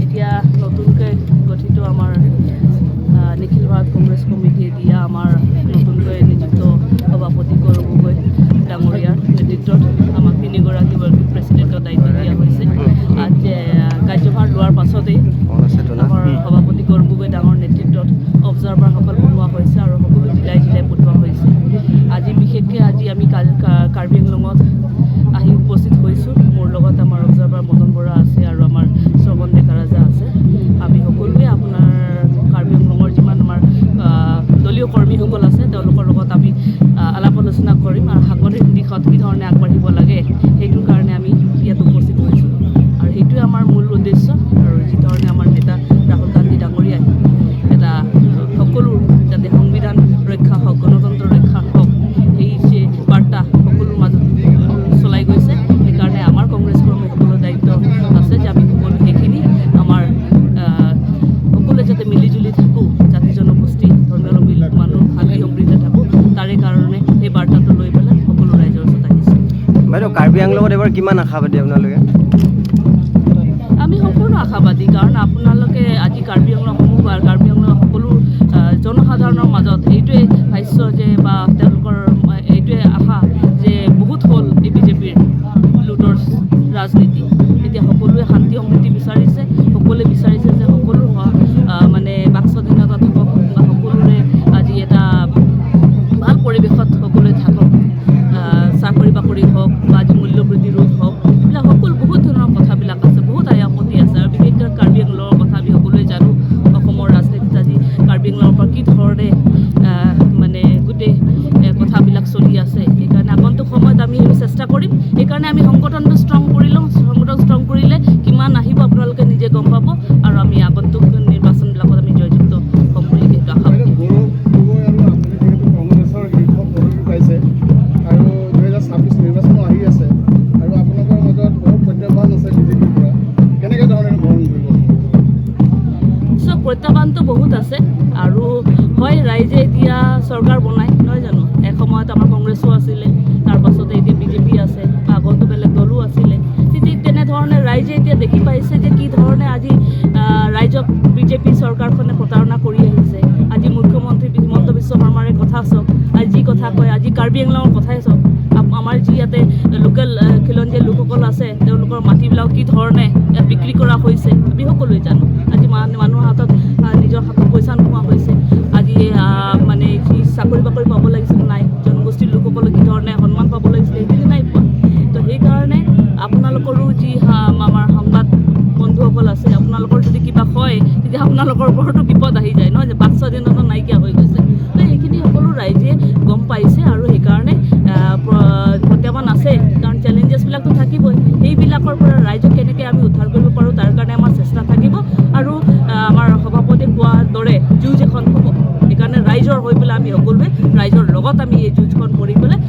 এতিয়া নতুনকৈ গঠিত আমাৰ নিখিল ভাৰত কংগ্ৰেছ কমিটিয়ে দিয়া আমাৰ নতুনকৈ নিযুক্ত সভাপতি গৌৰৱ গগৈ ডাঙৰীয়াৰ নেতৃত্বত আমাক তিনিগৰাকী প্ৰেচিডেণ্টৰ দায়িত্ব দিয়া হৈছে। আজি কাৰ্যভাৰ লোৱাৰ পাছতেই আমাৰ সভাপতি গৌৰৱ গগৈ ডাঙৰ নেতৃত্বত অবজাৰ্ভাৰসকল বনোৱা হৈছে আৰু সকলো জিলাই জিলাই পঠোৱা হৈছে। আজি বিশেষকৈ আমি কাৰ্বি আংলঙত আহি উপস্থিত হৈছোঁ। মোৰ লগত আমাৰ অবজাৰ্ভাৰ মদন বৰা আছে আৰু আমাৰ শ্ৰৱণ ডেকা ৰাজা আছে। আমি সকলোৱে আপোনাৰ কাৰ্বি আংলঙৰ যিমান আমাৰ দলীয় কৰ্মীসকল আছে তেওঁলোকৰ লগত আমি আলাপ আলোচনা কৰিম আৰু সাগৰিক দিশত কি ধৰণে আগবাঢ়িব লাগে সেইটোৰ কাৰণে আমি ইয়াত উপস্থিত হৈছোঁ আৰু সেইটোৱে আমাৰ মূল উদ্দেশ্য। আৰু যি ধৰণে আমাৰ নেতা ৰাহুল গান্ধী ডাঙৰীয়াই এটা সকলো যাতে সংবিধান ৰক্ষা হওক, গণতন্ত্ৰ ৰক্ষা হওক, সেই যে বাৰ্তা সকলোৰ মাজত চলাই গৈছে। সেইকাৰণে আমাৰ কংগ্ৰেছ কৰ্মীসকলৰ দায়িত্ব আছে যে আমি সকলো সেইখিনি আমাৰ সকলোৱে যাতে মিলিজুলি থাকোঁ, জাতি জনগোষ্ঠী ধৰ্মীয় মানুহ শান্তি সমৃদ্ধি থাকোঁ, তাৰে কাৰণে সেই বাৰ্তাটো লৈ পেলাই সকলো ৰাইজৰ ওচৰত আহিছে। বাইদেউ, কাৰ্বি আংলঙত এবাৰ কিমান আশাবাদী আপোনালোকে? আমি সম্পূৰ্ণ আশাবাদী, কাৰণ আপোনালোকে আজি কাৰ্বি আংলঙসমূহ কাৰ্বি আংলঙৰ সকলো জনসাধাৰণৰ মাজত এইটোৱে ভাষ্য যে বা তেওঁলোকৰ এইটোৱে আশা যে বহুত হ'ল এই বিজেপিৰ লুটৰ ৰাজনীতি। এতিয়া সকলোৱে শান্তি সমৃদ্ধি বিচাৰিছে, সকলোৱে বিচাৰিছে যে সকলো মানে বাক স্বাধীনতা থাকক বা সকলোৰে আজি এটা ভাল পৰিৱেশত সকলোৱে থাকক। চাকৰি বাকৰি হওক বা আজি মূল্যবৃদ্ধি ৰোধ হওক, এইবিলাক সকলো বহুত ধৰণৰ কথাবিলাক আছে, বহুত আপত্তি আছে। আৰু বিশেষকৈ কাৰ্বি আংলঙৰ কথা আমি সকলোৱে জানো। অসমৰ ৰাজনীতিত আজি কাৰ্বি আংলঙৰ পৰা কি ধৰণে মানে গোটেই কথাবিলাক চলি আছে। সেইকাৰণে আগন্তুক সময়ত আমি সেইবোৰ চেষ্টা কৰিম। সেইকাৰণে আমি সংগঠনটো ষ্ট্ৰং কৰি লওঁ। সংগঠন ষ্ট্ৰং কৰিলে কিমান আহিব আপোনালোকে নিজে গম পাব আৰু আমি আগন্তুক নিৰ্বাচনবিলাকত আমি জয়যুক্ত হ'ম বুলি সেইটো আশা কৰোঁ। আৰু 2026 নিৰ্বাচনো আহি আছে আৰু আপোনালোকৰ মাজত বহুত প্ৰত্যাহ্বান আছে বিজেপিৰ পৰা, কেনেকৈ ধৰণে গ্ৰহণ কৰিব? চব প্ৰত্যাহ্বানটো বহুত আছে আৰু হয়, ৰাইজে এতিয়া চৰকাৰ বনায় নহয় জানো। এসময়ত আমাৰ কংগ্ৰেছো আছিলে, তাৰপাছতে এতিয়া বিজেপি আছে, আগতো বেলেগ দলো আছিলে। তেতিয়া তেনেধৰণে ৰাইজে এতিয়া দেখি পাইছে যে কি ধৰণে আজি ৰাইজক বিজেপি চৰকাৰখনে প্ৰতাৰণা কৰি আহিছে। আজি মুখ্যমন্ত্ৰী হিমন্ত বিশ্ব শৰ্মাৰে কথা চাওক, আজি যি কথা কয়, আজি কাৰ্বি আংলঙৰ কথাই চাওক। আমাৰ যি ইয়াতে লোকেল খিলঞ্জীয়া লোকসকল আছে তেওঁলোকৰ মাটিবিলাক কি ধৰণে ইয়াত বিক্ৰী কৰা হৈছে আমি সকলোৱে জানো। আজি মানুহৰ হাতত নিজৰ হাতত পইচা নোহোৱা হৈছে। আজি মানে যি চাকৰি বাকৰি পাব লাগিছিল নাই, জনগোষ্ঠীৰ লোকসকলে কি ধৰণে সন্মান পাব লাগিছিল সেইখিনি নাই পোৱা। তো সেইকাৰণে আপোনালোকৰো যি আমাৰ সংবাদ বন্ধুসকল আছে, আপোনালোকৰ যদি কিবা হয় তেতিয়া আপোনালোকৰ ওপৰতো বিপদ আহি যায় নহয় যে বাক স্বাধীনতা নাইকিয়া হৈ গৈছে। তো সেইখিনি সকলো ৰাইজে গম পাইছে আৰু সেইকাৰণে প্ৰত্যাহ্বান আছে, কাৰণ চেলেঞ্জেছবিলাকতো থাকিবই। সেইবিলাকৰ পৰা ৰাইজক কেনেকৈ আমি উদ্ধাৰ কৰিব পাৰোঁ তাৰ কাৰণে আমাৰ চেষ্টা থাকিব আৰু আমাৰ সভাপতি কোৱাৰ দৰে যুঁজ এখন হ'ব। সেইকাৰণে ৰাইজৰ হৈ পেলাই আমি সকলোৱে ৰাইজৰ লগত আমি এই যুঁজখন কৰি পেলাই